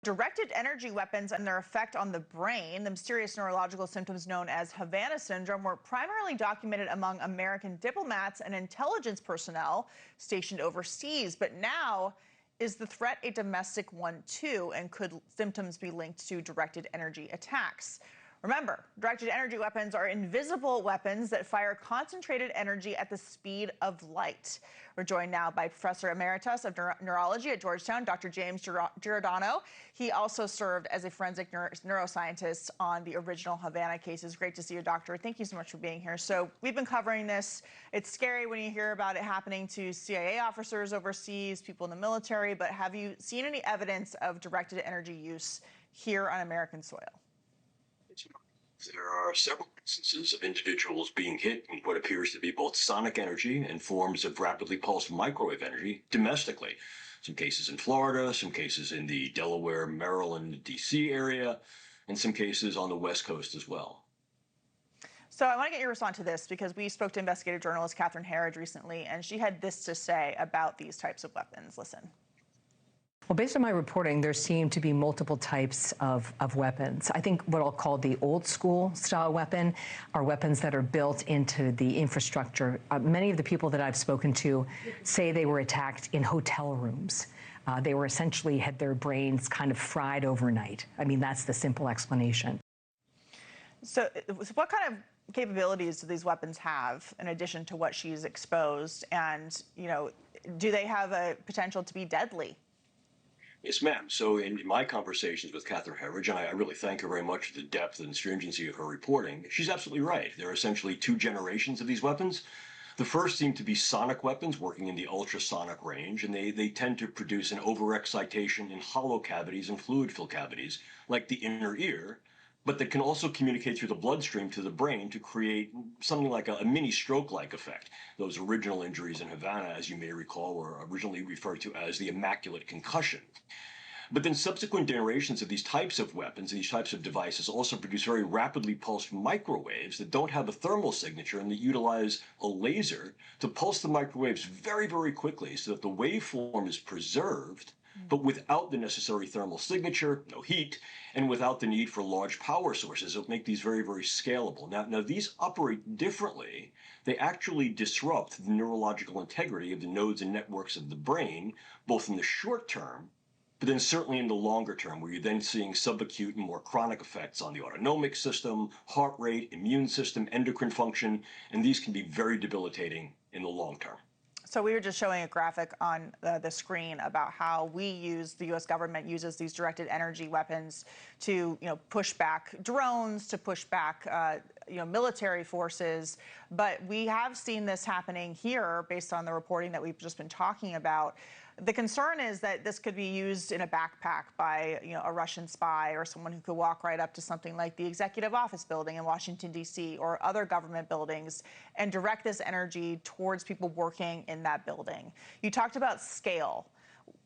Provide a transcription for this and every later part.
Directed energy weapons and their effect on the brain, the mysterious neurological symptoms known as Havana Syndrome, were primarily documented among American diplomats and intelligence personnel stationed overseas. But now, is the threat a domestic one too? And could symptoms be linked to directed energy attacks? Remember, directed energy weapons are invisible weapons that fire concentrated energy at the speed of light. We're joined now by Professor Emeritus of Neurology at Georgetown, Dr. James Giordano. He also served as a forensic neuroscientist on the original Havana cases. Great to see you, Doctor. Thank you so much for being here. So we've been covering this. It's scary when you hear about it happening to CIA officers overseas, people in the military, but have you seen any evidence of directed energy use here on American soil? There are several instances of individuals being hit in what appears to be both sonic energy and forms of rapidly pulsed microwave energy domestically. Some cases in Florida, some cases in the Delaware, Maryland, D.C. area, and some cases on the West Coast as well. So I want to get your response to this because we spoke to investigative journalist Catherine Herridge recently, and she had this to say about these types of weapons. Listen. Well, based on my reporting, there seem to be multiple types of weapons. I think what I'll call the old school style weapon are weapons that are built into the infrastructure. Many of the people that I've spoken to say they were attacked in hotel rooms. They were essentially had their brains kind of fried overnight. I mean, that's the simple explanation. So what kind of capabilities do these weapons have in addition to what she's exposed? And, do they have a potential to be deadly? Yes, ma'am. So in my conversations with Catherine Herridge, and I really thank her very much for the depth and stringency of her reporting, she's absolutely right. There are essentially two generations of these weapons. The first seem to be sonic weapons working in the ultrasonic range, and they tend to produce an overexcitation in hollow cavities and fluid-filled cavities, like the inner ear, but that can also communicate through the bloodstream to the brain to create something like a mini stroke-like effect. Those original injuries in Havana, as you may recall, were originally referred to as the immaculate concussion. But then subsequent generations of these types of weapons, these types of devices, also produce very rapidly pulsed microwaves that don't have a thermal signature and that utilize a laser to pulse the microwaves very, very quickly so that the waveform is preserved, but without the necessary thermal signature, no heat, and without the need for large power sources. It'll make these very, very scalable. Now these operate differently. They actually disrupt the neurological integrity of the nodes and networks of the brain, both in the short term, but then certainly in the longer term, where you're then seeing subacute and more chronic effects on the autonomic system, heart rate, immune system, endocrine function, and these can be very debilitating in the long term. So we were just showing a graphic on the screen about how the U.S. government uses these directed energy weapons to, push back drones, to push back, military forces. But we have seen this happening here based on the reporting that we've just been talking about. The concern is that this could be used in a backpack by, a Russian spy or someone who could walk right up to something like the Executive Office building in Washington, D.C., or other government buildings and direct this energy towards people working in that building. You talked about scale.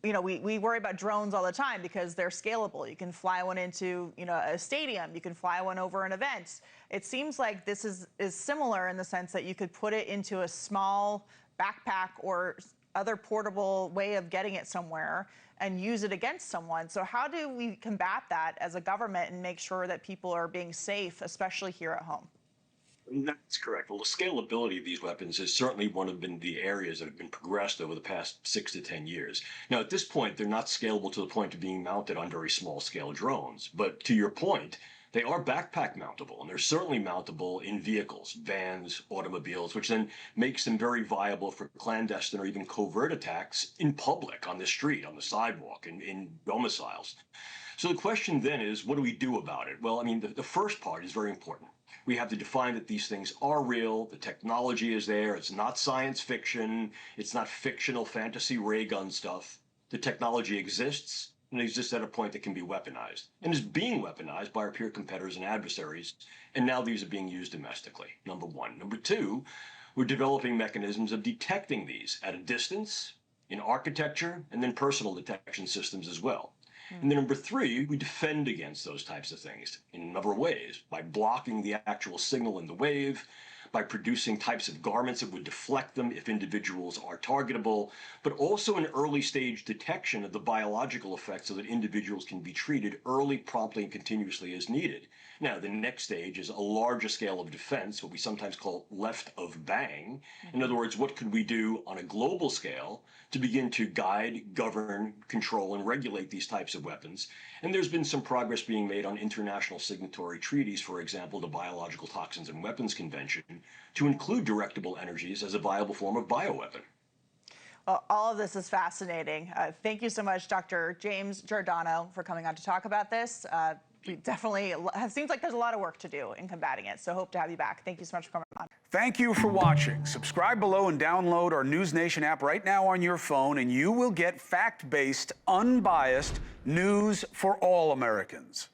We worry about drones all the time because they're scalable. You can fly one into, a stadium. You can fly one over an event. It seems like this is similar in the sense that you could put it into a small backpack or other portable way of getting it somewhere and use it against someone. So how do we combat that as a government and make sure that people are being safe, especially here at home? That's correct. Well, the scalability of these weapons is certainly one of the areas that have been progressed over the past 6 to 10 years. Now, at this point, they're not scalable to the point of being mounted on very small-scale drones. But to your point, they are backpack mountable, and they're certainly mountable in vehicles, vans, automobiles, which then makes them very viable for clandestine or even covert attacks in public, on the street, on the sidewalk, in domiciles. So the question then is, what do we do about it? Well, I mean, the first part is very important. We have to define that these things are real, the technology is there, it's not science fiction, it's not fictional fantasy ray gun stuff. The technology exists, and it exists at a point that can be weaponized, and is being weaponized by our peer competitors and adversaries, and now these are being used domestically, number one. Number two, we're developing mechanisms of detecting these at a distance, in architecture, and then personal detection systems as well. And then number three, we defend against those types of things in a number of ways, by blocking the actual signal in the wave, by producing types of garments that would deflect them if individuals are targetable, but also an early stage detection of the biological effects so that individuals can be treated early, promptly, and continuously as needed. Now, the next stage is a larger scale of defense, what we sometimes call left of bang. In other words, what could we do on a global scale to begin to guide, govern, control, and regulate these types of weapons? And there's been some progress being made on international signatory treaties, for example, the Biological Toxins and Weapons Convention, to include directable energies as a viable form of bioweapon. Well, all of this is fascinating. Thank you so much, Dr. James Giordano, for coming on to talk about this. We definitely, it seems like there's a lot of work to do in combating it, so hope to have you back. Thank you so much for coming on. Thank you for watching. Subscribe below and download our NewsNation app right now on your phone, and you will get fact-based, unbiased news for all Americans.